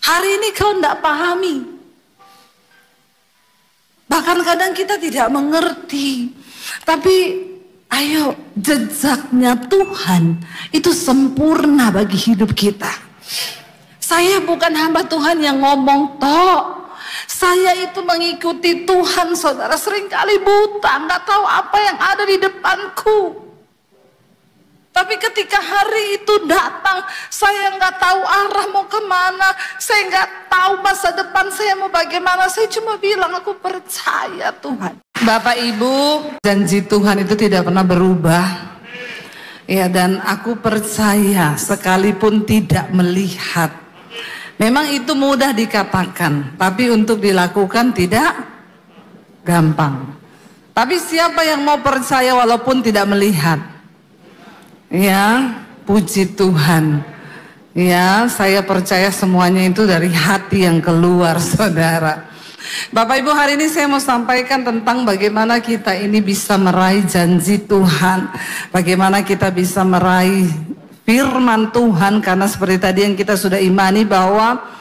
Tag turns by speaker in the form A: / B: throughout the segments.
A: Hari ini kau tidak pahami. Bahkan kadang kita tidak mengerti. Tapi ayo, jejaknya Tuhan itu sempurna bagi hidup kita. Saya bukan hamba Tuhan yang ngomong tok. Saya itu mengikuti Tuhan, saudara. Seringkali buta, nggak tahu apa yang ada di depanku. Tapi ketika hari itu datang, saya nggak tahu arah mau kemana, saya nggak tahu masa depan saya mau bagaimana. Saya cuma bilang, aku percaya Tuhan. Bapak Ibu, janji Tuhan itu tidak pernah berubah. Ya, dan aku percaya sekalipun tidak melihat. Memang itu mudah dikatakan, tapi untuk dilakukan tidak gampang. Tapi siapa yang mau percaya walaupun tidak melihat? Ya, puji Tuhan. Ya, saya percaya semuanya itu dari hati yang keluar, saudara. Bapak Ibu, hari ini saya mau sampaikan tentang bagaimana kita ini bisa meraih janji Tuhan. Bagaimana kita bisa meraih firman Tuhan. Karena seperti tadi yang kita sudah imani bahwa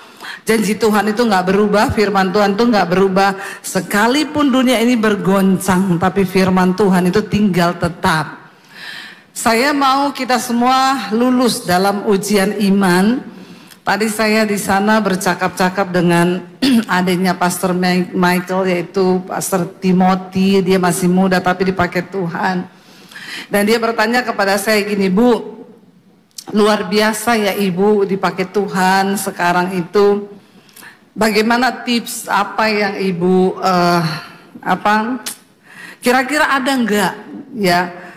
A: janji Tuhan itu nggak berubah, firman Tuhan itu nggak berubah. Sekalipun dunia ini bergoncang, tapi firman Tuhan itu tinggal tetap. Saya mau kita semua lulus dalam ujian iman. Tadi saya di sana bercakap-cakap dengan adiknya Pastor Michael, yaitu Pastor Timothy. Dia masih muda tapi dipakai Tuhan. Dan dia bertanya kepada saya gini, Bu, luar biasa ya Ibu dipakai Tuhan sekarang itu. Bagaimana tips apa yang Ibu kira-kira ada enggak ya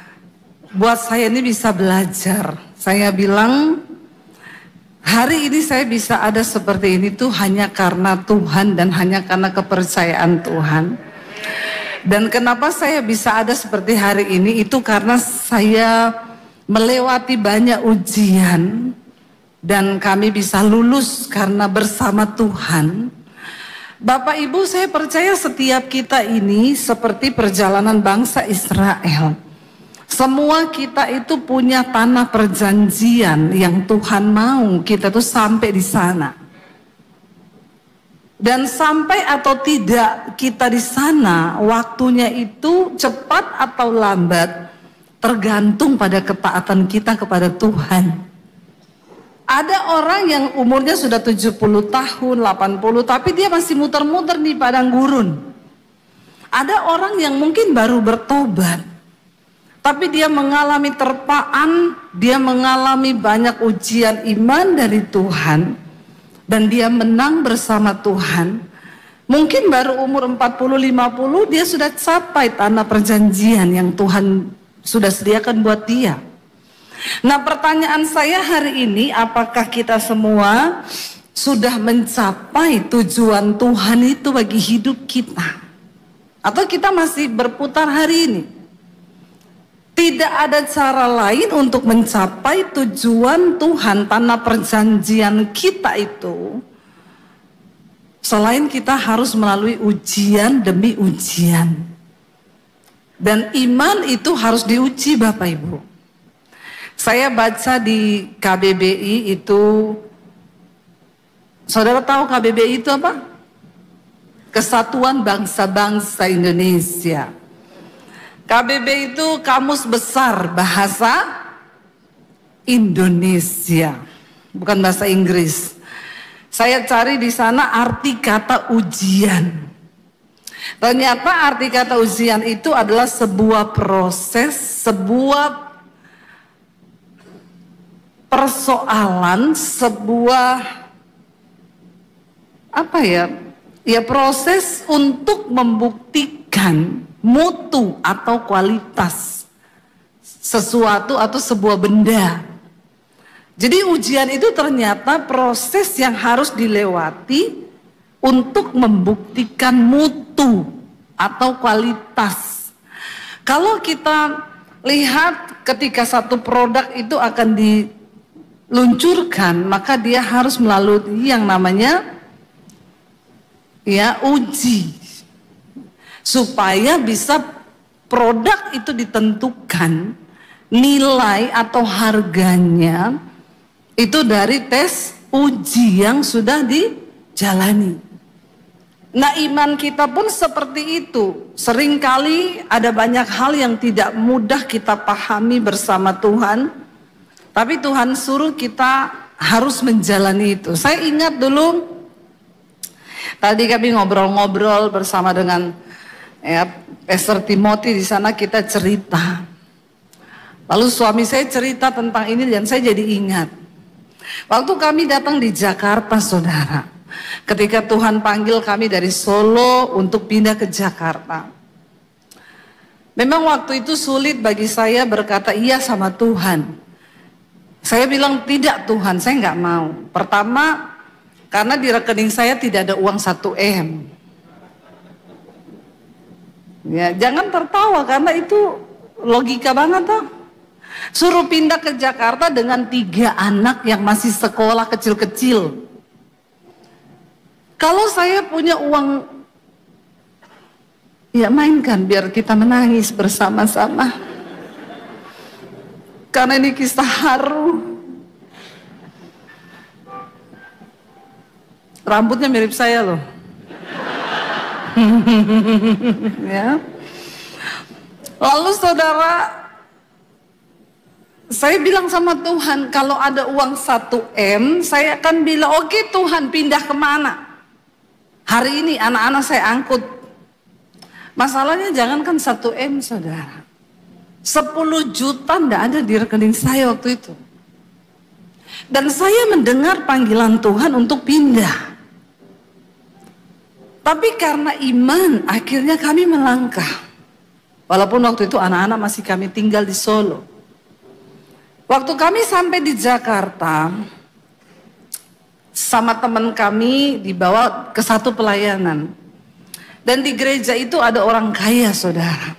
A: buat saya ini bisa belajar? Saya bilang, hari ini saya bisa ada seperti ini tuh hanya karena Tuhan dan hanya karena kepercayaan Tuhan. Dan kenapa saya bisa ada seperti hari ini itu karena saya melewati banyak ujian dan kami bisa lulus karena bersama Tuhan. Bapak Ibu, saya percaya setiap kita ini seperti perjalanan bangsa Israel. Semua kita itu punya tanah perjanjian yang Tuhan mau kita tuh sampai di sana. Dan sampai atau tidak kita di sana, waktunya itu cepat atau lambat tergantung pada ketaatan kita kepada Tuhan. Ada orang yang umurnya sudah 70 tahun, 80, tapi dia masih muter-muter di padang gurun. Ada orang yang mungkin baru bertobat, tapi dia mengalami terpaan, dia mengalami banyak ujian iman dari Tuhan, dan dia menang bersama Tuhan. Mungkin baru umur 40-50 dia sudah capai tanah perjanjian yang Tuhan sudah sediakan buat dia. Nah, pertanyaan saya hari ini, apakah kita semua sudah mencapai tujuan Tuhan itu bagi hidup kita? Atau kita masih berputar hari ini? Tidak ada cara lain untuk mencapai tujuan Tuhan, tanah perjanjian kita itu, selain kita harus melalui ujian demi ujian. Dan iman itu harus diuji, Bapak Ibu. Saya baca di KBBI itu, saudara tahu KBBI itu apa? Kesatuan Bangsa-Bangsa Indonesia. KBBI itu Kamus Besar Bahasa Indonesia, bukan bahasa Inggris. Saya cari di sana arti kata ujian. Ternyata arti kata ujian itu adalah sebuah proses, sebuah persoalan, sebuah proses untuk membuktikan mutu atau kualitas sesuatu atau sebuah benda. Jadi ujian itu ternyata proses yang harus dilewati untuk membuktikan mutu atau kualitas. Kalau kita lihat ketika satu produk itu akan diluncurkan, maka dia harus melalui yang namanya uji, supaya bisa produk itu ditentukan nilai atau harganya itu dari tes uji yang sudah dijalani. Nah, iman kita pun seperti itu. Seringkali ada banyak hal yang tidak mudah kita pahami bersama Tuhan, tapi Tuhan suruh kita harus menjalani itu. Saya ingat dulu, tadi kami ngobrol-ngobrol bersama dengan Pastor Timothy di sana, kita cerita. Lalu suami saya cerita tentang ini dan saya jadi ingat. Waktu kami datang di Jakarta, saudara, ketika Tuhan panggil kami dari Solo untuk pindah ke Jakarta. Memang waktu itu sulit bagi saya berkata iya sama Tuhan. Saya bilang tidak Tuhan, saya nggak mau. Pertama, karena di rekening saya tidak ada uang 1 M. Ya, jangan tertawa karena itu logika banget toh. Suruh pindah ke Jakarta dengan 3 anak yang masih sekolah kecil-kecil. Kalau saya punya uang, ya mainkan biar kita menangis bersama-sama. Karena ini kisah haru. Rambutnya mirip saya loh. Ya. Lalu saudara, saya bilang sama Tuhan, kalau ada uang 1 M, saya akan bilang, oke Tuhan, pindah kemana? Hari ini anak-anak saya angkut. Masalahnya jangankan 1 M, saudara. 10 juta enggak ada di rekening saya waktu itu. Dan saya mendengar panggilan Tuhan untuk pindah. Tapi karena iman, akhirnya kami melangkah. Walaupun waktu itu anak-anak masih kami tinggal di Solo. Waktu kami sampai di Jakarta, sama teman kami dibawa ke satu pelayanan. Dan di gereja itu ada orang kaya, saudara.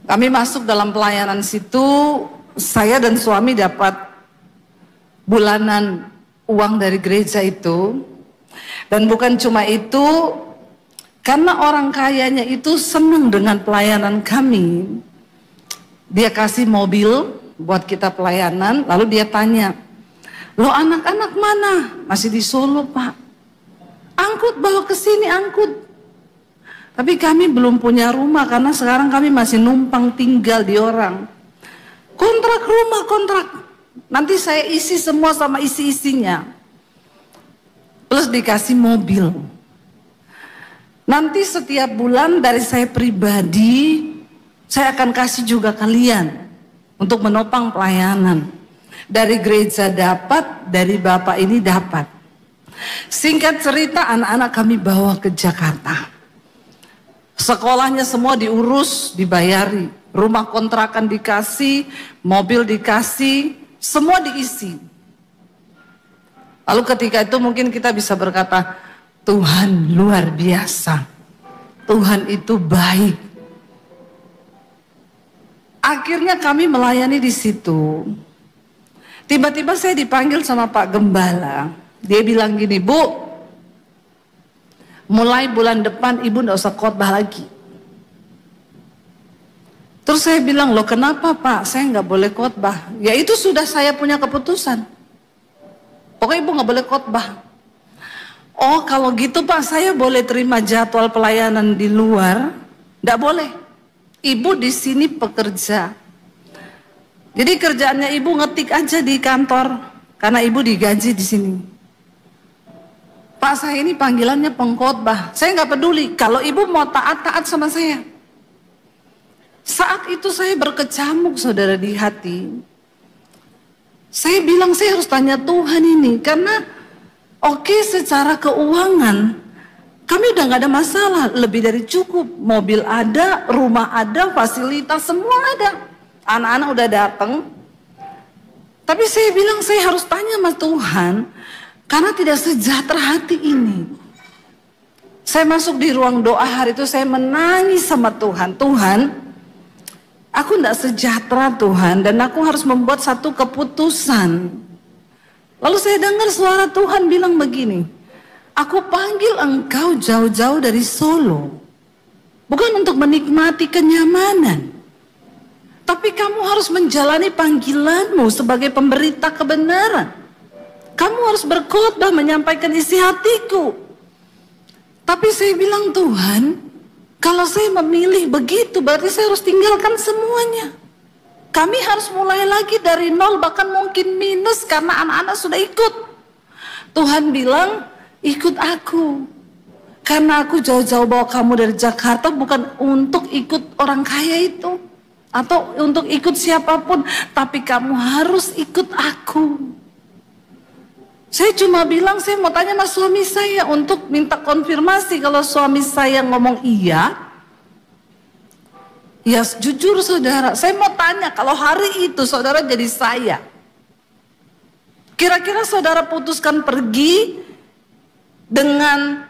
A: Kami masuk dalam pelayanan situ, saya dan suami dapat bulanan uang dari gereja itu. Dan bukan cuma itu, karena orang kayanya itu senang dengan pelayanan kami. Dia kasih mobil buat kita pelayanan, lalu dia tanya, "Loh anak-anak mana?" "Masih di Solo, Pak." "Angkut, bawa ke sini, angkut." Tapi kami belum punya rumah karena sekarang kami masih numpang tinggal di orang. "Kontrak rumah, kontrak. Nanti saya isi semua sama isi-isinya." Plus dikasih mobil. Nanti setiap bulan dari saya pribadi, saya akan kasih juga kalian untuk menopang pelayanan. Dari gereja dapat, dari Bapak ini dapat. Singkat cerita, anak-anak kami bawa ke Jakarta. Sekolahnya semua diurus, dibayari. Rumah kontrakan dikasih, mobil dikasih, semua diisi. Lalu ketika itu mungkin kita bisa berkata, Tuhan luar biasa. Tuhan itu baik. Akhirnya kami melayani di situ. Tiba-tiba saya dipanggil sama Pak Gembala. Dia bilang gini, "Bu, mulai bulan depan ibu nggak usah khotbah lagi." Terus saya bilang, "Loh kenapa Pak? Saya nggak boleh khotbah." "Ya itu sudah saya punya keputusan. Pokoknya ibu nggak boleh khotbah." "Oh kalau gitu Pak, saya boleh terima jadwal pelayanan di luar?" "Nggak boleh. Ibu di sini pekerja. Jadi kerjaannya ibu ngetik aja di kantor karena ibu digaji di sini." "Pak, saya ini panggilannya pengkhotbah." "Saya nggak peduli. Kalau ibu mau taat sama saya." Saat itu saya berkecamuk, saudara, di hati. Saya bilang saya harus tanya Tuhan ini karena oke, secara keuangan kami udah nggak ada masalah, lebih dari cukup. Mobil ada, rumah ada, fasilitas semua ada. Anak-anak udah datang. Tapi saya bilang saya harus tanya sama Tuhan karena tidak sejahtera hati ini. Saya masuk di ruang doa hari itu, saya menangis sama Tuhan. "Tuhan, aku tidak sejahtera Tuhan dan aku harus membuat satu keputusan." Lalu saya dengar suara Tuhan bilang begini, "Aku panggil engkau jauh-jauh dari Solo. Bukan untuk menikmati kenyamanan. Tapi kamu harus menjalani panggilanmu sebagai pemberita kebenaran. Kamu harus berkhotbah menyampaikan isi hatiku. Tapi saya bilang, Tuhan, kalau saya memilih begitu berarti saya harus tinggalkan semuanya. Kami harus mulai lagi dari nol, bahkan mungkin minus karena anak-anak sudah ikut. Tuhan bilang, ikut aku. Karena aku jauh-jauh bawa kamu dari Jakarta bukan untuk ikut orang kaya itu, atau untuk ikut siapapun, tapi kamu harus ikut aku. Saya cuma bilang, saya mau tanya sama suami saya untuk minta konfirmasi. Kalau suami saya ngomong iya, ya jujur saudara, saya mau tanya, kalau hari itu saudara jadi saya, kira-kira saudara putuskan pergi dengan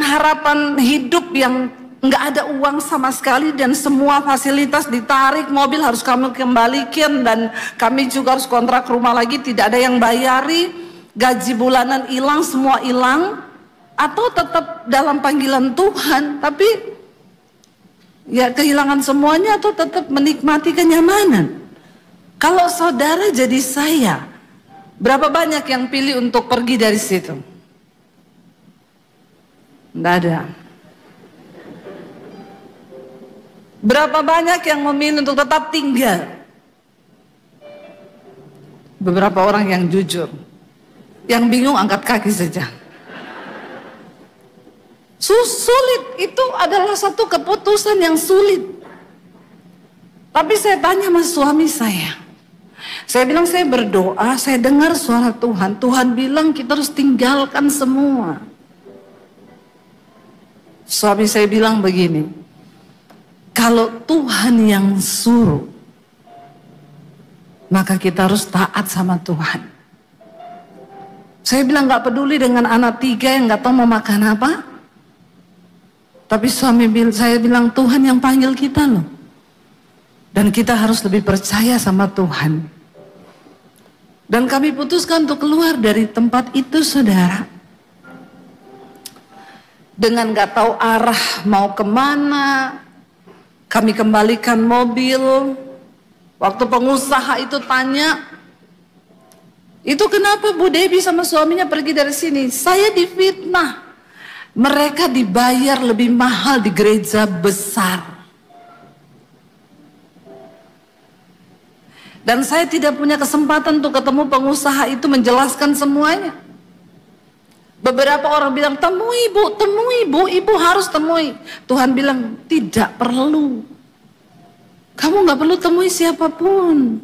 A: harapan hidup yang nggak ada uang sama sekali dan semua fasilitas ditarik, mobil harus kamu kembalikan dan kami juga harus kontrak rumah lagi, tidak ada yang bayari, gaji bulanan hilang, semua hilang, atau tetap dalam panggilan Tuhan tapi ya kehilangan semuanya, atau tetap menikmati kenyamanan? Kalau saudara jadi saya, berapa banyak yang pilih untuk pergi dari situ? Tidak ada. Berapa banyak yang memilih untuk tetap tinggal? Beberapa orang yang jujur, yang bingung angkat kaki saja. Sulit, itu adalah satu keputusan yang sulit. Tapi saya tanya sama suami saya bilang, saya berdoa, saya dengar suara Tuhan. Tuhan bilang kita harus tinggalkan semua. Suami saya bilang begini, kalau Tuhan yang suruh, maka kita harus taat sama Tuhan. Saya bilang, gak peduli dengan anak 3 yang gak tahu mau makan apa. Tapi saya bilang, Tuhan yang panggil kita loh. Dan kita harus lebih percaya sama Tuhan. Dan kami putuskan untuk keluar dari tempat itu saudara. Dengan gak tahu arah mau kemana, kami kembalikan mobil. Waktu pengusaha itu tanya, itu kenapa Bu Debbie sama suaminya pergi dari sini? Saya difitnah. Mereka dibayar lebih mahal di gereja besar. Dan saya tidak punya kesempatan untuk ketemu pengusaha itu menjelaskan semuanya. Beberapa orang bilang, temui bu, ibu harus temui. Tuhan bilang, tidak perlu. Kamu gak perlu temui siapapun.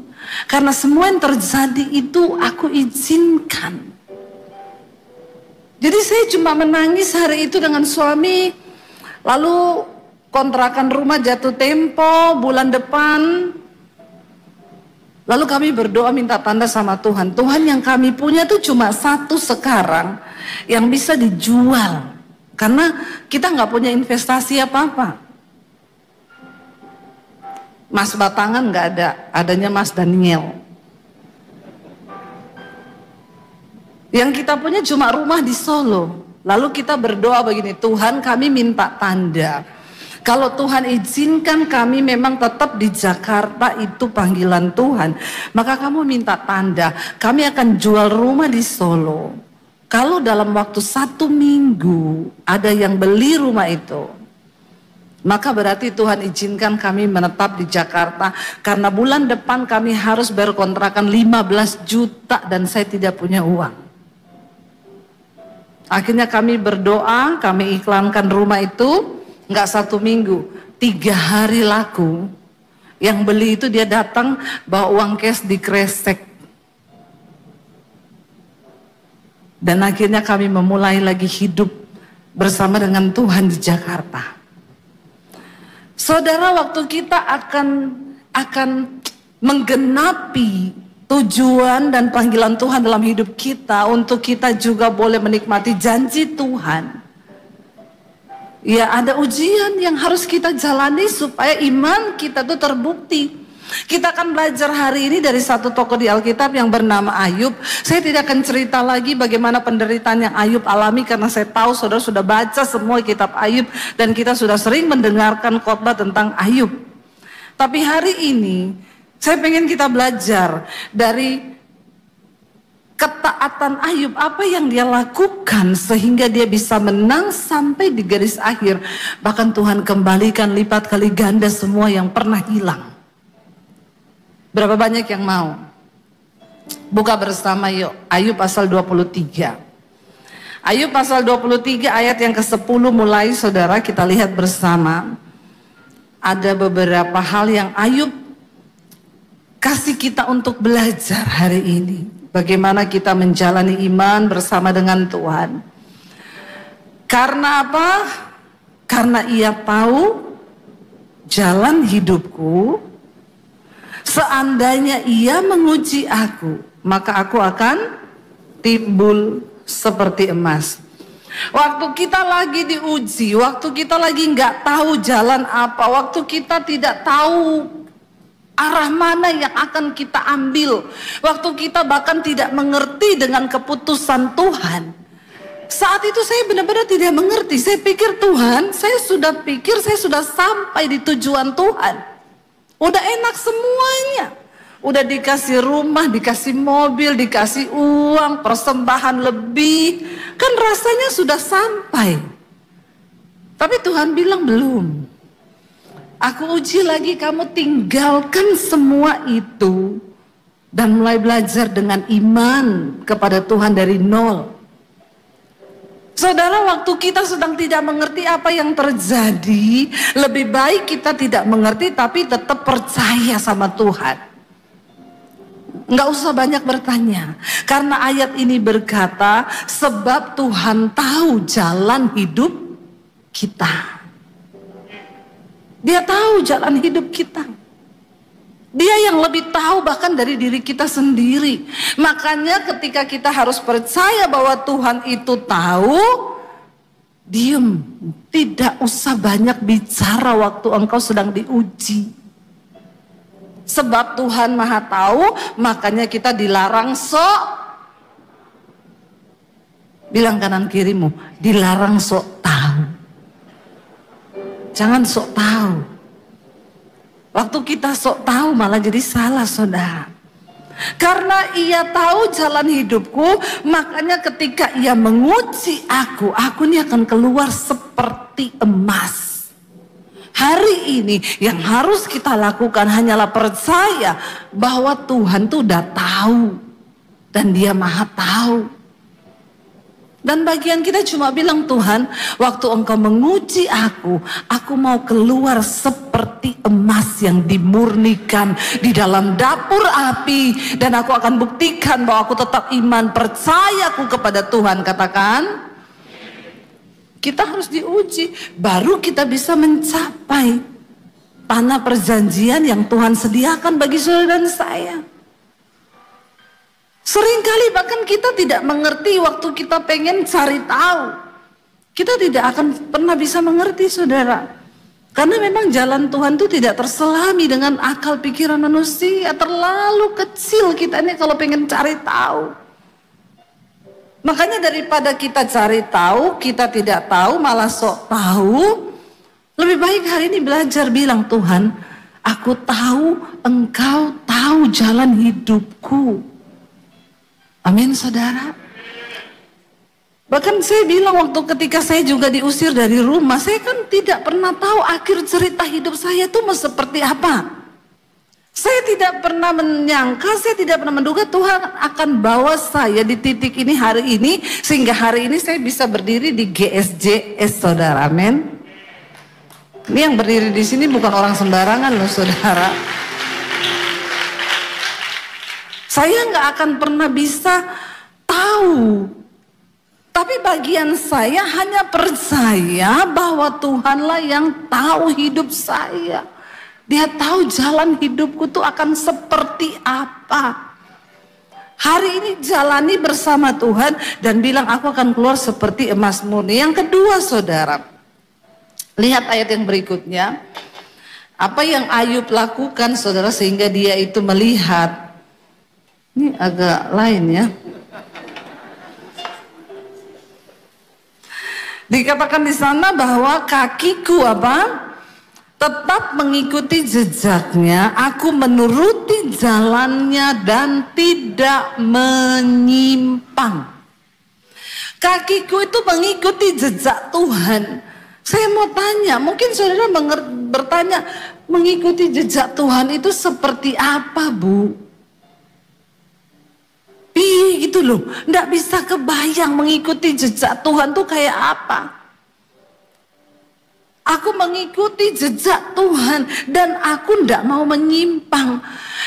A: Karena semua yang terjadi itu aku izinkan. Jadi saya cuma menangis hari itu dengan suami. Lalu kontrakan rumah jatuh tempo bulan depan. Lalu kami berdoa minta tanda sama Tuhan. Tuhan, yang kami punya tuh cuma satu sekarang yang bisa dijual. Karena kita nggak punya investasi apa-apa. Mas Batangan nggak ada, adanya Mas Daniel. Yang kita punya cuma rumah di Solo. Lalu kita berdoa begini, Tuhan kami minta tanda. Kalau Tuhan izinkan kami memang tetap di Jakarta, itu panggilan Tuhan, maka kamu minta tanda, kami akan jual rumah di Solo. Kalau dalam waktu 1 minggu ada yang beli rumah itu, maka berarti Tuhan izinkan kami menetap di Jakarta. Karena bulan depan kami harus berkontrakan 15 juta dan saya tidak punya uang. Akhirnya kami berdoa, kami iklankan rumah itu. Nggak 1 minggu, 3 hari laku. Yang beli itu dia datang bawa uang cash di kresek. Dan akhirnya kami memulai lagi hidup bersama dengan Tuhan di Jakarta. Saudara, waktu kita akan menggenapi tujuan dan panggilan Tuhan dalam hidup kita, untuk kita juga boleh menikmati janji Tuhan. Ya, ada ujian yang harus kita jalani supaya iman kita tuh terbukti. Kita akan belajar hari ini dari satu tokoh di Alkitab yang bernama Ayub. Saya tidak akan cerita lagi bagaimana penderitaan yang Ayub alami, karena saya tahu saudara sudah baca semua kitab Ayub dan kita sudah sering mendengarkan khotbah tentang Ayub. Tapi hari ini saya pengen kita belajar dari ketaatan Ayub, apa yang dia lakukan sehingga dia bisa menang sampai di garis akhir. Bahkan Tuhan kembalikan lipat kali ganda semua yang pernah hilang. Berapa banyak yang mau? Buka bersama yuk, Ayub pasal 23. Ayub pasal 23 ayat yang ke-10 mulai, saudara, kita lihat bersama. Ada beberapa hal yang Ayub kasih kita untuk belajar hari ini. Bagaimana kita menjalani iman bersama dengan Tuhan. Karena apa? Karena ia tahu jalan hidupku. Seandainya ia menguji aku, maka aku akan timbul seperti emas. Waktu kita lagi diuji, waktu kita lagi nggak tahu jalan apa, waktu kita tidak tahu arah mana yang akan kita ambil, waktu kita bahkan tidak mengerti dengan keputusan Tuhan. Saat itu saya benar-benar tidak mengerti. Saya pikir Tuhan, saya sudah sampai di tujuan Tuhan. Udah enak semuanya. Udah dikasih rumah, dikasih mobil, dikasih uang, persembahan lebih. Kan rasanya sudah sampai. Tapi Tuhan bilang belum. Aku uji lagi, kamu tinggalkan semua itu. Dan mulai belajar dengan iman kepada Tuhan dari nol. Saudara, waktu kita sedang tidak mengerti apa yang terjadi, lebih baik kita tidak mengerti tapi tetap percaya sama Tuhan. Nggak usah banyak bertanya, karena ayat ini berkata, sebab Tuhan tahu jalan hidup kita. Dia tahu jalan hidup kita. Dia yang lebih tahu bahkan dari diri kita sendiri. Makanya ketika kita harus percaya bahwa Tuhan itu tahu, diam, tidak usah banyak bicara waktu engkau sedang diuji. Sebab Tuhan Maha tahu, makanya kita dilarang sok. Bilang kanan kirimu, dilarang sok tahu. Jangan sok tahu. Waktu kita sok tahu malah jadi salah, saudara. Karena ia tahu jalan hidupku, makanya ketika ia menguji aku ini akan keluar seperti emas. Hari ini yang harus kita lakukan hanyalah percaya bahwa Tuhan tuh udah tahu. Dan dia Maha tahu. Dan bagian kita cuma bilang, Tuhan, waktu engkau menguji aku mau keluar seperti emas yang dimurnikan di dalam dapur api. Dan aku akan buktikan bahwa aku tetap iman, percayaku kepada Tuhan. Katakan, kita harus diuji, baru kita bisa mencapai tanah perjanjian yang Tuhan sediakan bagi saudara dan saya. Seringkali bahkan kita tidak mengerti waktu kita pengen cari tahu. Kita tidak akan pernah bisa mengerti, saudara. Karena memang jalan Tuhan itu tidak terselami dengan akal pikiran manusia. Terlalu kecil kita ini kalau pengen cari tahu. Makanya daripada kita cari tahu, kita tidak tahu, malah sok tahu. Lebih baik hari ini belajar bilang, Tuhan, aku tahu engkau tahu jalan hidupku. Amin, saudara. Bahkan saya bilang waktu ketika saya juga diusir dari rumah, saya kan tidak pernah tahu akhir cerita hidup saya itu mau seperti apa. Saya tidak pernah menyangka, saya tidak pernah menduga Tuhan akan bawa saya di titik ini hari ini, sehingga hari ini saya bisa berdiri di GSJS, saudara. Amin. Ini yang berdiri di sini bukan orang sembarangan loh, saudara. Saya nggak akan pernah bisa tahu. Tapi bagian saya hanya percaya bahwa Tuhanlah yang tahu hidup saya. Dia tahu jalan hidupku tuh akan seperti apa. Hari ini jalani bersama Tuhan dan bilang aku akan keluar seperti emas murni. Yang kedua, saudara, lihat ayat yang berikutnya. Apa yang Ayub lakukan, saudara, sehingga dia itu melihat. Ini agak lain ya. Dikatakan di sana bahwa kakiku tetap mengikuti jejaknya, aku menuruti jalannya dan tidak menyimpang. Kakiku itu mengikuti jejak Tuhan. Saya mau tanya, mungkin saudara bertanya, mengikuti jejak Tuhan itu seperti apa, Bu? Gitu loh, nggak bisa kebayang mengikuti jejak Tuhan tuh kayak apa. Aku mengikuti jejak Tuhan dan aku nggak mau menyimpang.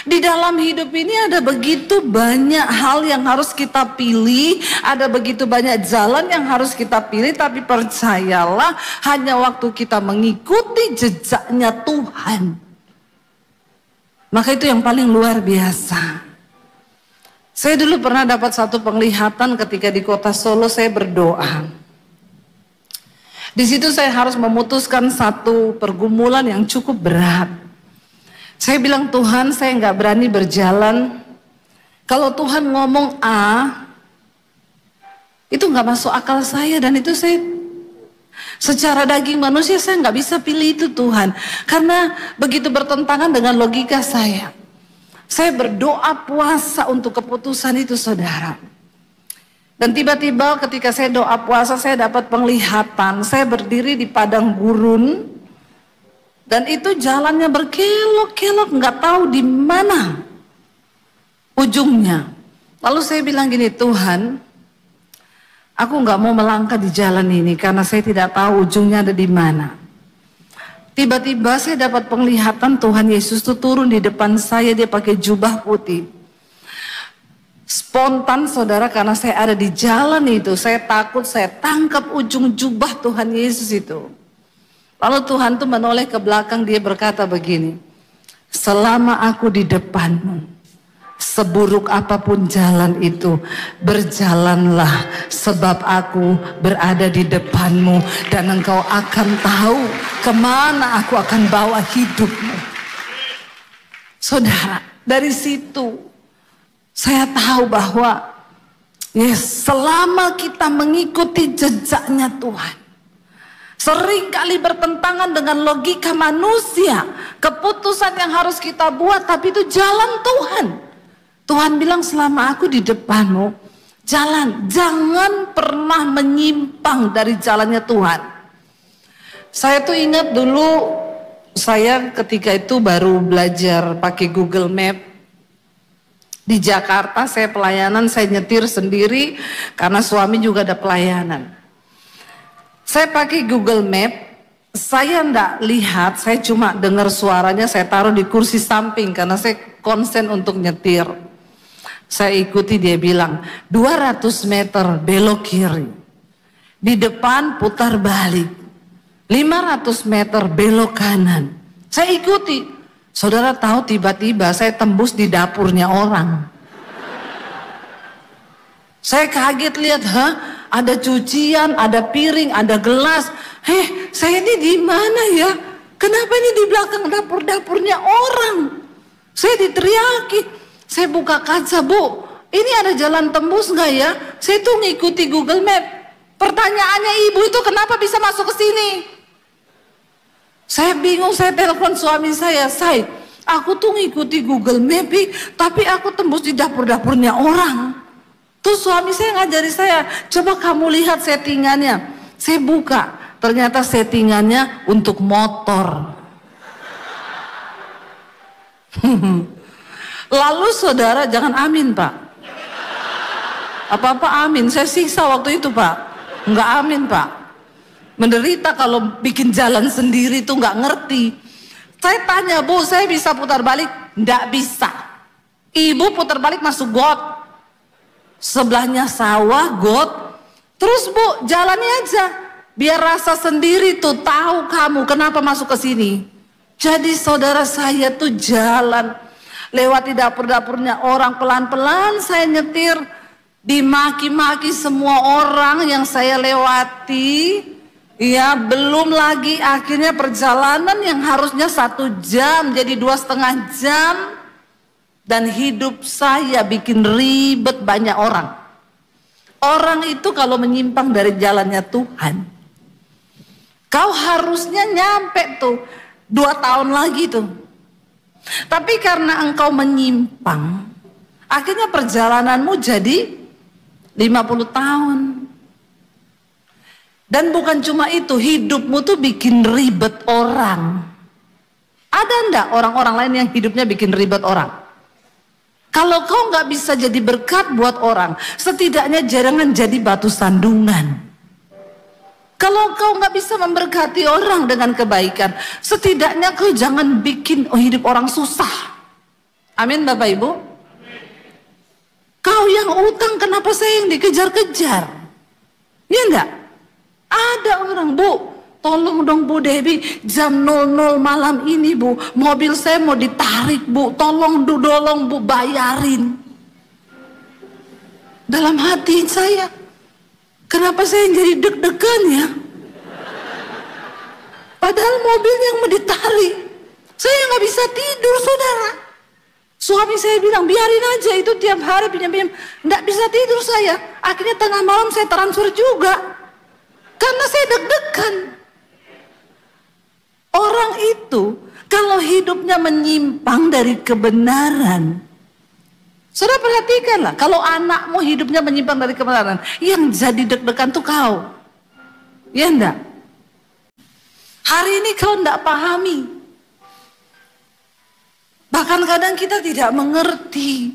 A: Di dalam hidup ini ada begitu banyak hal yang harus kita pilih, ada begitu banyak jalan yang harus kita pilih, tapi percayalah hanya waktu kita mengikuti jejaknya Tuhan, maka itu yang paling luar biasa. Saya dulu pernah dapat satu penglihatan ketika di kota Solo saya berdoa. Di situ saya harus memutuskan satu pergumulan yang cukup berat. Saya bilang, Tuhan, saya nggak berani berjalan. Kalau Tuhan ngomong A, itu nggak masuk akal saya, dan itu saya secara daging manusia saya nggak bisa pilih itu Tuhan, karena begitu bertentangan dengan logika saya. Saya berdoa puasa untuk keputusan itu, saudara. Dan tiba-tiba ketika saya doa puasa, saya dapat penglihatan. Saya berdiri di padang gurun, dan itu jalannya berkelok-kelok, nggak tahu di mana ujungnya. Lalu saya bilang gini, Tuhan, aku nggak mau melangkah di jalan ini karena saya tidak tahu ujungnya ada di mana. Tiba-tiba saya dapat penglihatan Tuhan Yesus itu turun di depan saya, dia pakai jubah putih. Spontan saudara, karena saya ada di jalan itu, saya takut, saya tangkap ujung jubah Tuhan Yesus itu. Lalu Tuhan tuh menoleh ke belakang, dia berkata begini, selama aku di depanmu, seburuk apapun jalan itu, berjalanlah, sebab aku berada di depanmu dan engkau akan tahu kemana aku akan bawa hidupmu. Saudara, dari situ saya tahu bahwa selama kita mengikuti jejaknya Tuhan, seringkali bertentangan dengan logika manusia, keputusan yang harus kita buat, tapi itu jalan Tuhan. Tuhan bilang, selama aku di depanmu, jalan, jangan pernah menyimpang dari jalannya Tuhan. Saya tuh ingat dulu, saya ketika itu baru belajar pakai Google Map. Di Jakarta saya pelayanan, saya nyetir sendiri karena suami juga ada pelayanan. Saya pakai Google Map, saya enggak lihat, saya cuma dengar suaranya, saya taruh di kursi samping karena saya konsen untuk nyetir. Saya ikuti, dia bilang 200 meter belok kiri, di depan putar balik, 500 meter belok kanan. Saya ikuti. Saudara tahu, tiba-tiba saya tembus di dapurnya orang. Saya kaget lihat, ada cucian, ada piring, ada gelas. Saya ini di mana ya? Kenapa ini di belakang dapurnya orang? Saya diteriaki. Saya buka kaca, Bu, ini ada jalan tembus nggak ya? Saya tuh ngikuti Google Map. Pertanyaannya, ibu itu kenapa bisa masuk ke sini? Saya bingung, saya telepon suami saya, aku tuh ngikuti Google Map, tapi aku tembus di dapurnya orang. Terus suami saya ngajari saya, coba kamu lihat settingannya. Saya buka, ternyata settingannya untuk motor. Lalu saudara, jangan amin Pak. Apa-apa amin, saya siksa waktu itu Pak. Enggak amin Pak. Menderita kalau bikin jalan sendiri tuh nggak ngerti. Saya tanya, Bu, saya bisa putar balik? Nggak bisa. Ibu putar balik masuk got, sebelahnya sawah, got. Terus Bu, jalani aja, biar rasa sendiri tuh tahu kamu kenapa masuk ke sini. Jadi saudara, saya tuh jalan lewati dapur-dapurnya orang, pelan-pelan saya nyetir, dimaki-maki semua orang yang saya lewati. Ya, belum lagi akhirnya perjalanan yang harusnya 1 jam jadi 2,5 jam. Dan hidup saya bikin ribet banyak orang. Orang itu kalau menyimpang dari jalannya Tuhan, kau harusnya nyampe tuh 2 tahun lagi tuh. Tapi karena engkau menyimpang, akhirnya perjalananmu jadi 50 tahun. Dan bukan cuma itu, hidupmu tuh bikin ribet orang. Ada enggak orang-orang lain yang hidupnya bikin ribet orang? Kalau kau nggak bisa jadi berkat buat orang, setidaknya jangan jadi batu sandungan. Kalau kau nggak bisa memberkati orang dengan kebaikan, setidaknya kau jangan bikin hidup orang susah. Amin Bapak Ibu. Kau yang utang, kenapa saya yang dikejar-kejar? Ya enggak? Ada orang, Bu, tolong dong Bu Debbie, jam 00 malam ini Bu, mobil saya mau ditarik Bu, tolong Bu bayarin. Dalam hati saya, kenapa saya jadi deg-degan ya? Padahal mobilnya yang mau ditarik. Saya nggak bisa tidur, saudara. Suami saya bilang, biarin aja itu tiap hari pinjam-pinjam. Nggak bisa tidur saya. Akhirnya tengah malam saya transfer juga. Karena saya deg-degan. Orang itu kalau hidupnya menyimpang dari kebenaran, saudara perhatikanlah, kalau anakmu hidupnya menyimpang dari kebenaran, yang jadi deg-degan tuh kau. Ya enggak? Hari ini kau enggak pahami. Bahkan kadang kita tidak mengerti.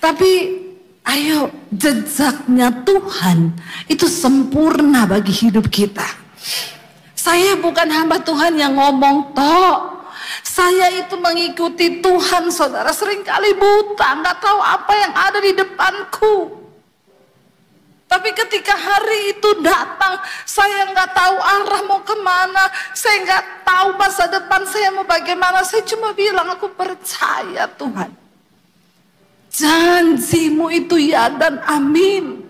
A: Tapi ayo, jejaknya Tuhan itu sempurna bagi hidup kita. Saya bukan hamba Tuhan yang ngomong tok. Saya itu mengikuti Tuhan, saudara. Seringkali buta, nggak tahu apa yang ada di depanku. Tapi ketika hari itu datang, saya nggak tahu arah mau kemana. Saya nggak tahu masa depan saya mau bagaimana. Saya cuma bilang, aku percaya Tuhan. Janjimu itu ya dan amin.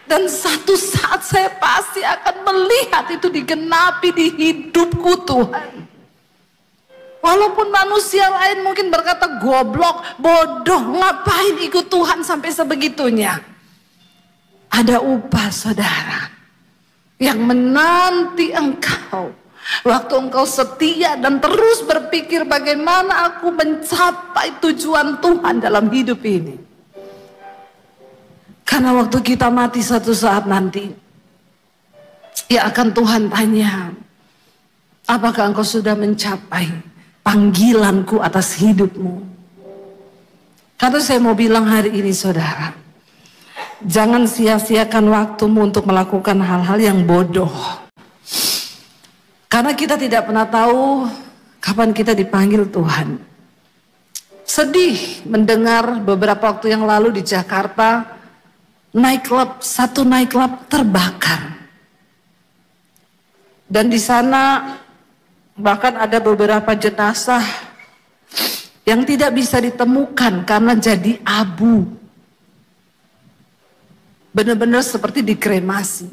A: Dan satu saat saya pasti akan melihat itu digenapi di hidupku Tuhan. Walaupun manusia lain mungkin berkata goblok, bodoh, ngapain ikut Tuhan sampai sebegitunya. Ada upah saudara yang menanti engkau. Waktu engkau setia dan terus berpikir bagaimana aku mencapai tujuan Tuhan dalam hidup ini. Karena waktu kita mati satu saat nanti, ya akan Tuhan tanya, apakah engkau sudah mencapai panggilanku atas hidupmu? Karena saya mau bilang hari ini saudara, jangan sia-siakan waktumu untuk melakukan hal-hal yang bodoh. Karena kita tidak pernah tahu kapan kita dipanggil Tuhan. Sedih mendengar beberapa waktu yang lalu di Jakarta, satu nightclub terbakar. Dan di sana bahkan ada beberapa jenazah yang tidak bisa ditemukan karena jadi abu. Benar-benar seperti dikremasi.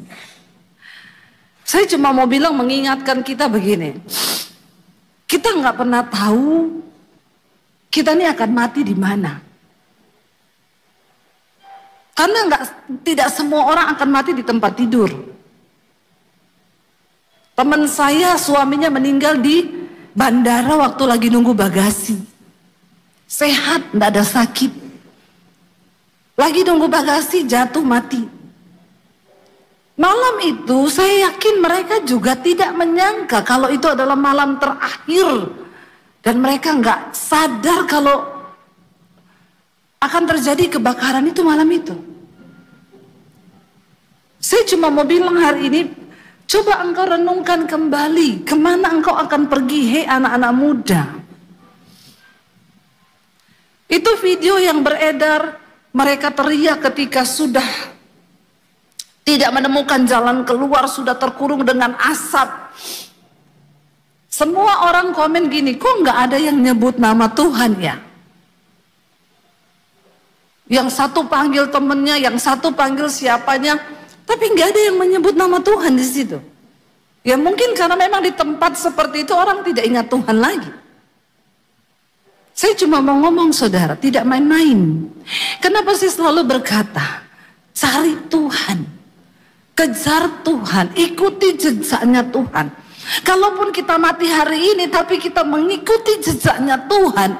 A: Saya cuma mau bilang, mengingatkan kita begini. Kita nggak pernah tahu kita ini akan mati di mana. Karena tidak semua orang akan mati di tempat tidur. Teman saya suaminya meninggal di bandara waktu lagi nunggu bagasi. Sehat, nggak ada sakit. Lagi nunggu bagasi jatuh mati. Malam itu saya yakin mereka juga tidak menyangka kalau itu adalah malam terakhir. Dan mereka nggak sadar kalau akan terjadi kebakaran itu malam itu. Saya cuma mau bilang hari ini, coba engkau renungkan kembali, kemana engkau akan pergi, hei anak-anak muda. Itu video yang beredar, mereka teriak ketika sudah tidak menemukan jalan keluar, sudah terkurung dengan asap. Semua orang komen gini, kok nggak ada yang nyebut nama Tuhan ya? Yang satu panggil temennya, yang satu panggil siapanya, tapi nggak ada yang menyebut nama Tuhan di situ. Ya mungkin karena memang di tempat seperti itu orang tidak ingat Tuhan lagi. Saya cuma mau ngomong saudara, tidak main-main. Kenapa saya selalu berkata, cari Tuhan. Kejar Tuhan, ikuti jejaknya Tuhan. Kalaupun kita mati hari ini, tapi kita mengikuti jejaknya Tuhan,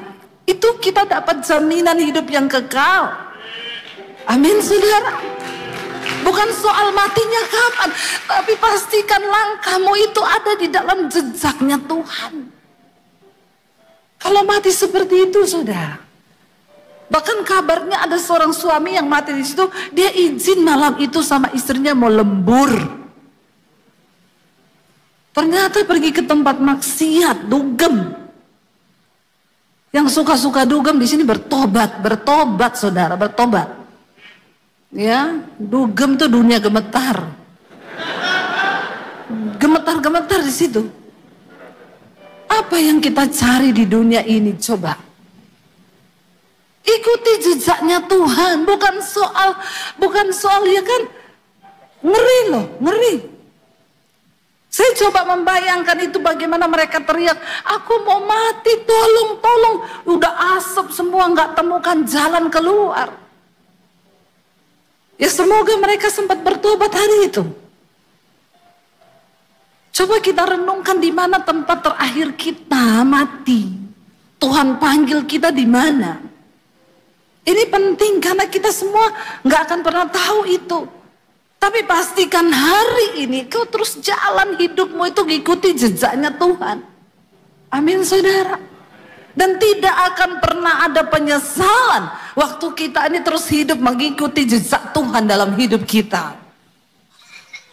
A: itu kita dapat jaminan hidup yang kekal. Amin saudara. Bukan soal matinya kapan, tapi pastikan langkahmu itu ada di dalam jejaknya Tuhan. Kalau mati seperti itu saudara, bahkan kabarnya ada seorang suami yang mati di situ, dia izin malam itu sama istrinya mau lembur. Ternyata pergi ke tempat maksiat, dugem. Yang suka-suka dugem di sini bertobat saudara, bertobat. Ya, dugem tuh dunia gemetar. Gemetar-gemetar di situ. Apa yang kita cari di dunia ini coba? Ikuti jejaknya Tuhan, bukan soal ya kan? Ngeri loh, ngeri. Saya coba membayangkan itu bagaimana mereka teriak, aku mau mati, tolong. Udah asap semua, nggak temukan jalan keluar. Ya semoga mereka sempat bertobat hari itu. Coba kita renungkan di mana tempat terakhir kita mati. Tuhan panggil kita di mana. Ini penting karena kita semua nggak akan pernah tahu itu. Tapi pastikan hari ini kau terus jalan hidupmu itu ngikuti jejaknya Tuhan. Amin saudara. Dan tidak akan pernah ada penyesalan waktu kita ini terus hidup mengikuti jejak Tuhan dalam hidup kita.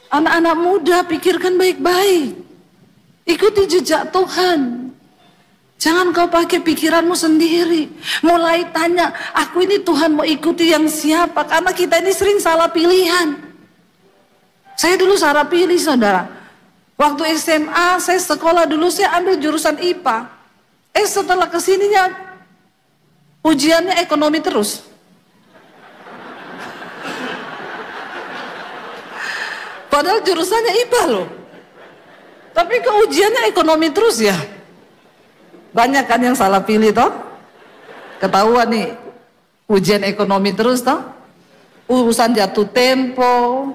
A: Anak-anak muda, pikirkan baik-baik. Ikuti jejak Tuhan. Jangan kau pakai pikiranmu sendiri. Mulai tanya, aku ini Tuhan mau ikuti yang siapa? Karena kita ini sering salah pilihan. Saya dulu salah pilih saudara. Waktu SMA saya sekolah dulu saya ambil jurusan IPA. Setelah kesininya ujiannya ekonomi terus. Padahal jurusannya IPA loh. Tapi ke ujiannya ekonomi terus ya. Banyak kan yang salah pilih toh. Ketahuan nih ujian ekonomi terus toh. Urusan jatuh tempo.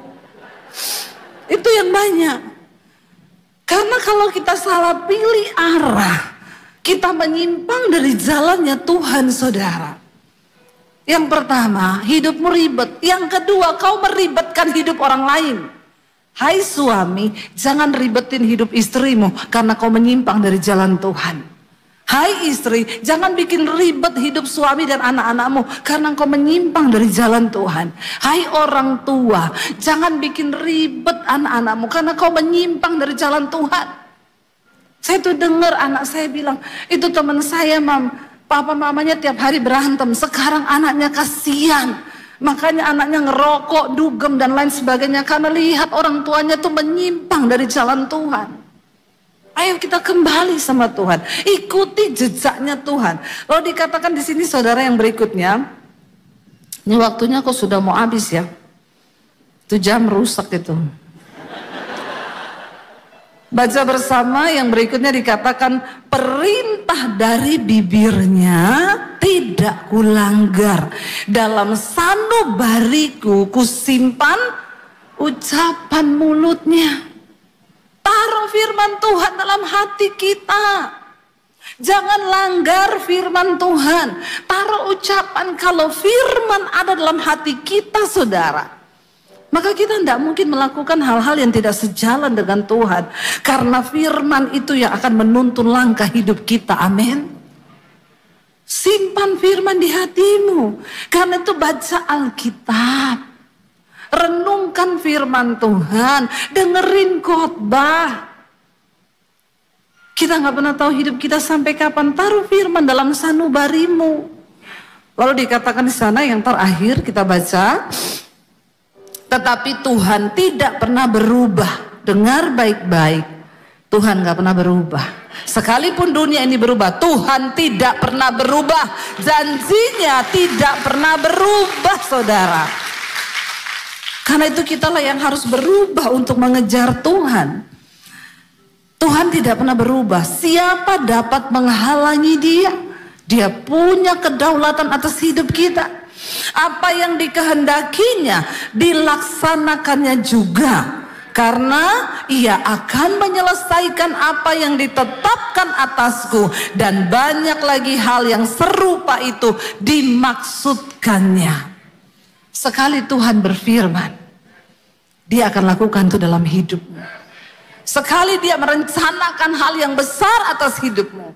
A: Itu yang banyak. Karena kalau kita salah pilih arah, kita menyimpang dari jalannya Tuhan saudara. Yang pertama, hidupmu ribet. Yang kedua, kau meribetkan hidup orang lain. Hai suami, jangan ribetin hidup istrimu karena kau menyimpang dari jalan Tuhan. Hai istri, jangan bikin ribet hidup suami dan anak-anakmu karena kau menyimpang dari jalan Tuhan. Hai orang tua, jangan bikin ribet anak-anakmu karena kau menyimpang dari jalan Tuhan. Saya tuh dengar anak saya bilang, itu teman saya papa mamanya tiap hari berantem, sekarang anaknya kasihan. Makanya anaknya ngerokok, dugem dan lain sebagainya karena lihat orang tuanya tuh menyimpang dari jalan Tuhan. Ayo kita kembali sama Tuhan, ikuti jejaknya Tuhan. Lalu dikatakan di sini saudara yang berikutnya, ini waktunya kok sudah mau habis ya, itu jam rusak itu. Baca bersama yang berikutnya dikatakan, perintah dari bibirnya tidak kulanggar, dalam sanubariku kusimpan ucapan mulutnya. Taruh firman Tuhan dalam hati kita. Jangan langgar firman Tuhan. Taruh ucapan, kalau firman ada dalam hati kita saudara, maka kita tidak mungkin melakukan hal-hal yang tidak sejalan dengan Tuhan. Karena firman itu yang akan menuntun langkah hidup kita. Amin. Simpan firman di hatimu. Karena itu baca Alkitab. Renungkan firman Tuhan. Dengerin khotbah. Kita nggak pernah tahu hidup kita sampai kapan. Taruh firman dalam sanubarimu. Lalu dikatakan di sana yang terakhir kita baca, tetapi Tuhan tidak pernah berubah. Dengar baik-baik, Tuhan gak pernah berubah. Sekalipun dunia ini berubah, Tuhan tidak pernah berubah. Janjinya tidak pernah berubah saudara. Karena itu kitalah yang harus berubah untuk mengejar Tuhan. Tuhan tidak pernah berubah. Siapa dapat menghalangi dia? Dia punya kedaulatan atas hidup kita. Apa yang dikehendakinya dilaksanakannya juga. karena ia akan menyelesaikan apa yang ditetapkan atasku, dan banyak lagi hal yang serupa itu dimaksudkannya. Sekali Tuhan berfirman, Dia akan lakukan itu dalam hidupmu. Sekali Dia merencanakan hal yang besar atas hidupmu,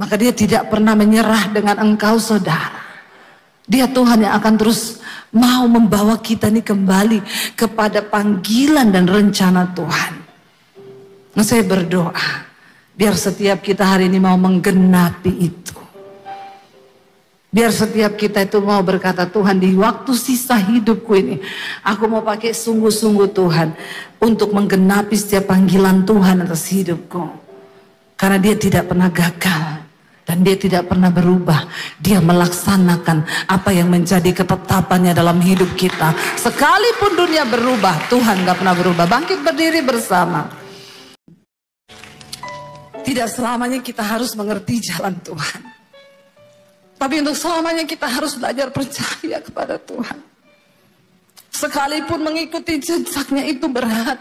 A: maka Dia tidak pernah menyerah dengan engkau, saudara. Dia Tuhan yang akan terus mau membawa kita ini kembali kepada panggilan dan rencana Tuhan. Nah, saya berdoa biar setiap kita hari ini mau menggenapi itu. Biar setiap kita itu mau berkata, Tuhan, di waktu sisa hidupku ini, aku mau pakai sungguh-sungguh Tuhan untuk menggenapi setiap panggilan Tuhan atas hidupku. Karena Dia tidak pernah gagal dan Dia tidak pernah berubah. Dia melaksanakan apa yang menjadi ketetapannya dalam hidup kita. Sekalipun dunia berubah, Tuhan gak pernah berubah. Bangkit berdiri bersama. Tidak selamanya kita harus mengerti jalan Tuhan, tapi untuk selamanya kita harus belajar percaya kepada Tuhan. Sekalipun mengikuti jejaknya itu berat.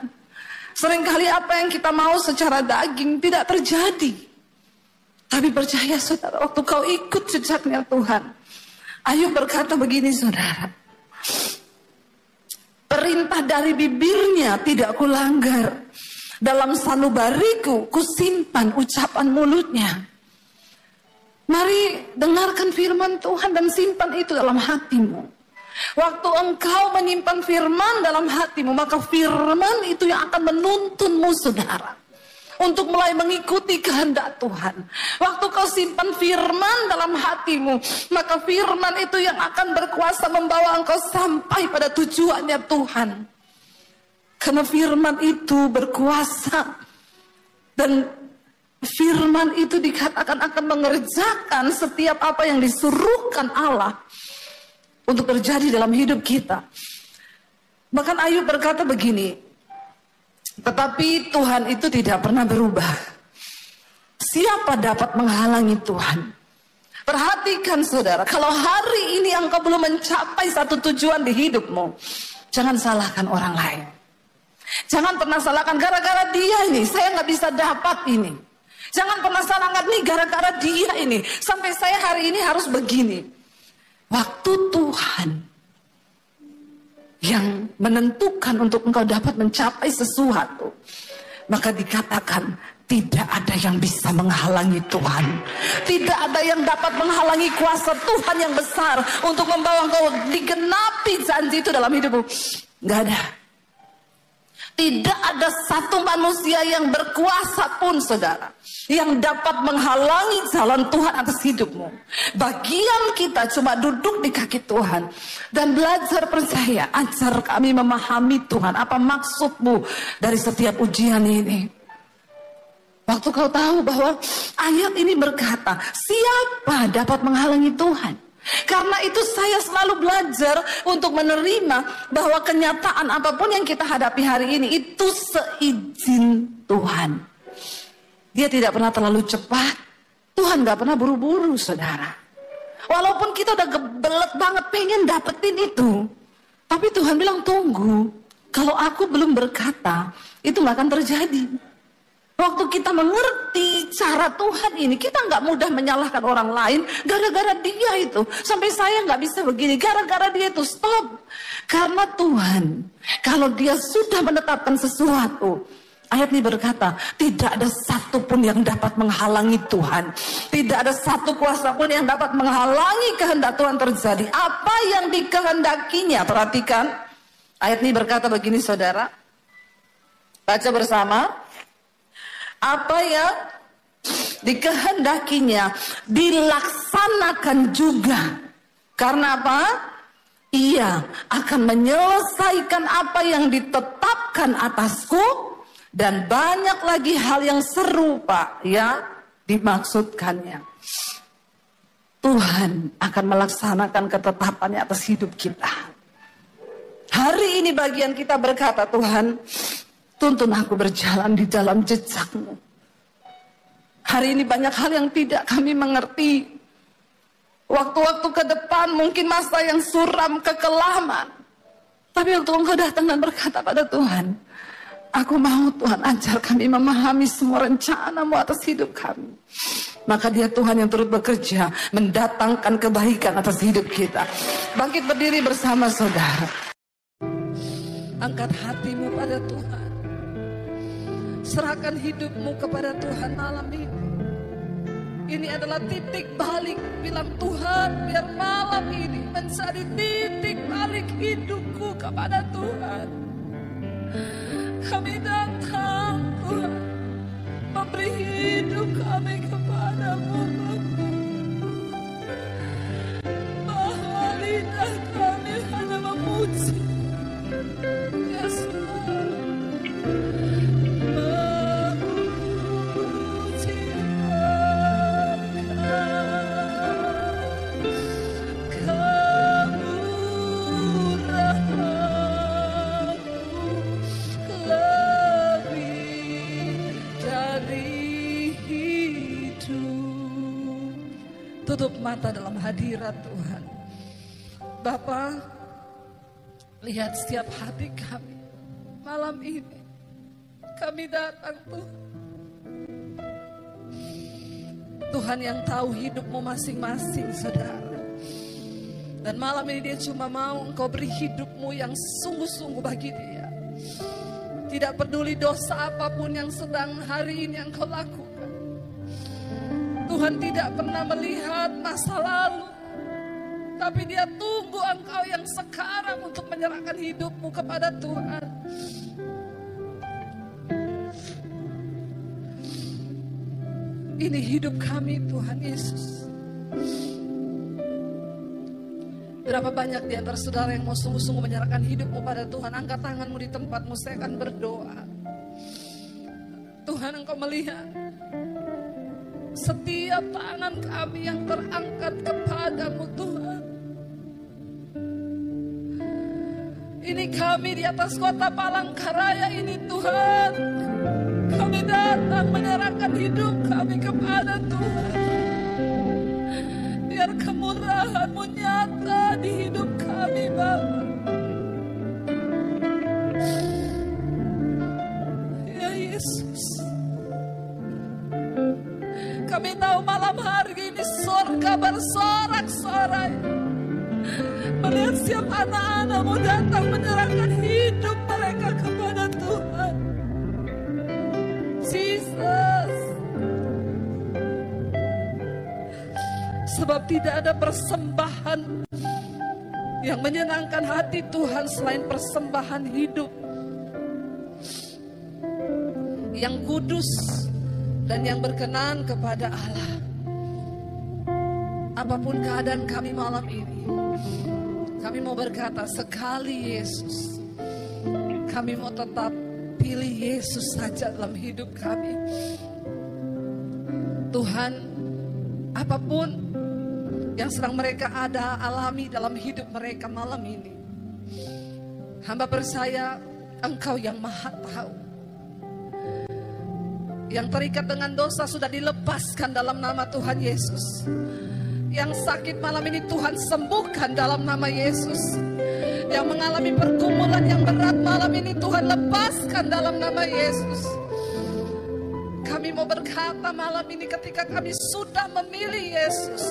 A: Seringkali apa yang kita mau secara daging tidak terjadi. Tapi percaya saudara, waktu kau ikut jejaknya Tuhan. Ayub berkata begini, saudara. Perintah dari bibirnya tidak kulanggar. Dalam sanubariku kusimpan ucapan mulutnya. Mari dengarkan firman Tuhan dan simpan itu dalam hatimu. Waktu engkau menyimpan firman dalam hatimu, maka firman itu yang akan menuntunmu, saudara, untuk mulai mengikuti kehendak Tuhan. Waktu kau simpan firman dalam hatimu, maka firman itu yang akan berkuasa membawa engkau sampai pada tujuannya Tuhan. Karena firman itu berkuasa, dan firman itu dikatakan akan mengerjakan setiap apa yang disuruhkan Allah untuk terjadi dalam hidup kita. Bahkan Ayub berkata begini, tetapi Tuhan itu tidak pernah berubah. Siapa dapat menghalangi Tuhan? Perhatikan saudara, kalau hari ini engkau belum mencapai satu tujuan di hidupmu, jangan salahkan orang lain. Jangan pernah salahkan, gara-gara dia ini saya nggak bisa dapat ini. Jangan pernah salahkan, nih gara-gara dia ini sampai saya hari ini harus begini. Waktu Tuhan yang menentukan untuk engkau dapat mencapai sesuatu, maka dikatakan tidak ada yang bisa menghalangi Tuhan. Tidak ada yang dapat menghalangi kuasa Tuhan yang besar untuk membawa engkau digenapi janji itu dalam hidupmu. Nggak ada. Tidak ada satu manusia yang berkuasa pun, saudara, yang dapat menghalangi jalan Tuhan atas hidupmu. Bagian kita cuma duduk di kaki Tuhan dan belajar percaya. Ajar kami memahami Tuhan, apa maksudmu dari setiap ujian ini. Waktu kau tahu bahwa ayat ini berkata, siapa dapat menghalangi Tuhan? Karena itu saya selalu belajar untuk menerima bahwa kenyataan apapun yang kita hadapi hari ini itu seizin Tuhan. Dia tidak pernah terlalu cepat. Tuhan gak pernah buru-buru, saudara. Walaupun kita udah gebelet banget pengen dapetin itu, tapi Tuhan bilang tunggu. Kalau aku belum berkata, itu gak akan terjadi. Waktu kita mengerti cara Tuhan ini, kita nggak mudah menyalahkan orang lain gara-gara dia itu. Sampai saya nggak bisa begini, gara-gara dia itu stop. Karena Tuhan, kalau dia sudah menetapkan sesuatu, ayat ini berkata, tidak ada satu pun yang dapat menghalangi Tuhan. Tidak ada satu kuasa pun yang dapat menghalangi kehendak Tuhan terjadi. Apa yang dikehendakinya, perhatikan. Ayat ini berkata begini, saudara. Baca bersama. Apa yang dikehendakinya dilaksanakan juga. Karena apa? Ia akan menyelesaikan apa yang ditetapkan atasku, dan banyak lagi hal yang serupa yang dimaksudkannya. Tuhan akan melaksanakan ketetapannya atas hidup kita. Hari ini bagian kita berkata, Tuhan, tuntun aku berjalan di dalam jejak-Mu. Hari ini banyak hal yang tidak kami mengerti. Waktu-waktu ke depan mungkin masa yang suram, kekelaman. Tapi waktu engkau datang dan berkata pada Tuhan, Aku mau Tuhan ajar kami memahami semua rencana-Mu atas hidup kami. Maka Dia Tuhan yang turut bekerja mendatangkan kebaikan atas hidup kita. Bangkit berdiri bersama saudara. Angkat hatimu pada Tuhan. Serahkan hidupmu kepada Tuhan malam ini. Ini adalah titik balik. Bilang, Tuhan, biar malam ini menjadi titik balik hidupku kepada Tuhan. Kami datang, Tuhan, memberi hidup kami kepadamu, Bapa. Bahwa lidah kami hanya memuji. Yes, Tuhan. Tutup mata dalam hadirat Tuhan. Bapa, lihat setiap hati kami malam ini. Kami datang Tuhan. Tuhan yang tahu hidupmu masing-masing, saudara. Dan malam ini Dia cuma mau Engkau beri hidupmu yang sungguh-sungguh bagi Dia. Tidak peduli dosa apapun yang sedang hari ini Engkau lakukan. Tuhan tidak pernah melihat masa lalu, tapi Dia tunggu engkau yang sekarang untuk menyerahkan hidupmu kepada Tuhan. Ini hidup kami, Tuhan Yesus. Berapa banyak di antara saudara yang mau sungguh-sungguh menyerahkan hidupmu pada Tuhan? Angkat tanganmu di tempatmu, saya akan berdoa. Tuhan, Engkau melihat setiap tangan kami yang terangkat kepadamu, Tuhan. Ini kami di atas kota Palangkaraya ini, Tuhan. Kami datang menyerahkan hidup kami kepada Tuhan. Biar kemurahan-Mu nyata di hidup kami, Bapa. Ya Yesus, kami tahu malam hari ini surga bersorak-sorai melihat setiap anak-anak-Mu datang menyerahkan hidup mereka kepada Tuhan. Jesus, sebab tidak ada persembahan yang menyenangkan hati Tuhan selain persembahan hidup yang kudus dan yang berkenan kepada Allah. Apapun keadaan kami malam ini, kami mau berkata sekali Yesus, kami mau tetap pilih Yesus saja dalam hidup kami. Tuhan, apapun yang sedang mereka alami dalam hidup mereka malam ini, hamba percaya Engkau yang Maha Tahu. Yang terikat dengan dosa sudah dilepaskan dalam nama Tuhan Yesus. Yang sakit malam ini Tuhan sembuhkan dalam nama Yesus. Yang mengalami pergumulan yang berat malam ini Tuhan lepaskan dalam nama Yesus. Kami mau berkata malam ini ketika kami sudah memilih Yesus,